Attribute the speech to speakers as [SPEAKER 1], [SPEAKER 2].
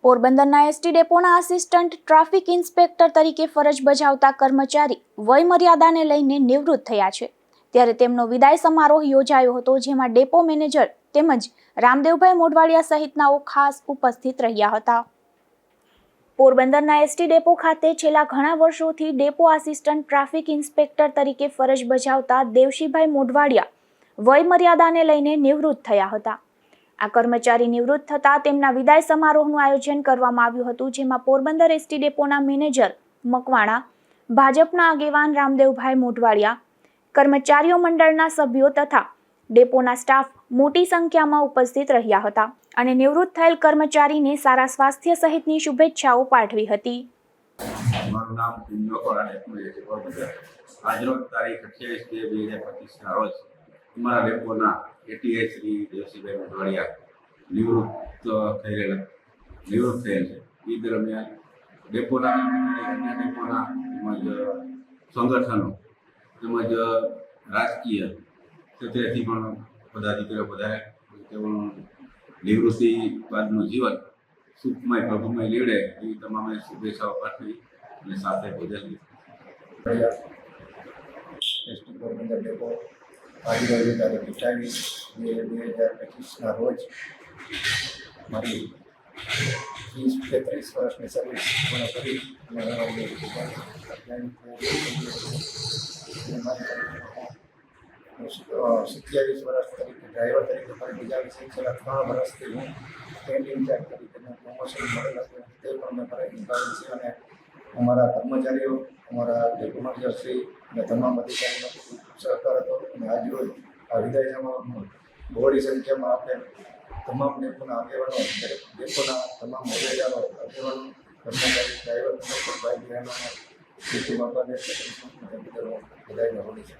[SPEAKER 1] પોરબંદરના ST ડેપોના assistant traffic inspector તરીકે ફરજ બજાવતા કર્મચારી વયમર્યાદાને લઈને નિવૃત્ત થયા છે, ત્યારે તેમનો વિદાય સમારોહ યોજાયો હતો, જેમાં ડેપો મેનેજર તેમજ રામદેવભાઈ મોઢવાડિયા સહિતનાઓ ખાસ ઉપસ્થિત રહ્યા હતા. પોરબંદરના એસટી ડેપો ખાતે છેલ્લા ઘણા વર્ષોથી ડેપો આસિસ્ટન્ટ ટ્રાફિક ઇન્સ્પેક્ટર તરીકે ફરજ બજાવતા દેવશીભાઈ મોઢવાડિયા વયમર્યાદાને લઈને નિવૃત્ત થયા હતા. આ કર્મચારી નિવૃત્ત થતા તેમના વિદાય સમારોહનું આયોજન કરવામાં આવ્યું હતું, જેમાં પોરબંદર એસટી ડેપોના મેનેજર મકવાણા, ભાજપના આગેવાન રામદેવભાઈ મોઢવાડિયા, કર્મચારીઓ મંડળના સભ્યો તથા ડેપોના સ્ટાફ મોટી સંખ્યામાં ઉપસ્થિત રહ્યા હતા અને નિવૃત્ત થયેલ કર્મચારીને સારા સ્વાસ્થ્ય સહિતની શુભેચ્છાઓ પાઠવી હતી.
[SPEAKER 2] મારું નામ મકવાણા ડેપો છે પોરબંદર. આજરોજ તારીખ 28/2/2025ના રોજ અમારા ડેપોના એટીએચ શ્રી દેવશીભાઈ મોઢવાડિયા નિવૃત્ત થયેલ છે. એ દરમિયાન ડેપોના અન્ય ડેપોના તેમજ સંગઠનો તેમજ રાજકીય ક્ષેત્રેથી પણ પદાધિકારીઓ વધારે તેઓનું નિવૃત્તિ બાદનું જીવન સુખમય પ્રભુમય નીવડે એવી તમામે શુભેચ્છાઓ પાઠવી અને સાથે ભોજન
[SPEAKER 3] એસટી પોરબંદર ડેપો આજરોજ તારીખ 28/2/2025ના રોજ મારી 30-33 વર્ષની સર્વિસ પૂર્ણ કરી અને 27 વર્ષ તરીકે ડ્રાઈવર તરીકે ફરજ બજાવી છે. છેલ્લા 3 વર્ષથી હું સ્ટેન્ડ ઇન્ચાર્જ તરીકે પ્રમોશન મળેલ હતું તે પણ મેં ફરજ નિભાવી છે અને અમારા કર્મચારીઓ, અમારા ડેપો મેનેજરશ્રી અને તમામ અધિકારીનો સહકાર હતો. અને આજરોજ આ વિદાય સમારોહમાં બહોળી સંખ્યામાં આપણે તમામ ડેપોના આગેવાનો, ડેપોના તમામ હોદ્દેદારો, આગેવાનો, કર્મચારી, ડ્રાઈવર, ભાઈ બહેનોને વિદાય હોળી છે.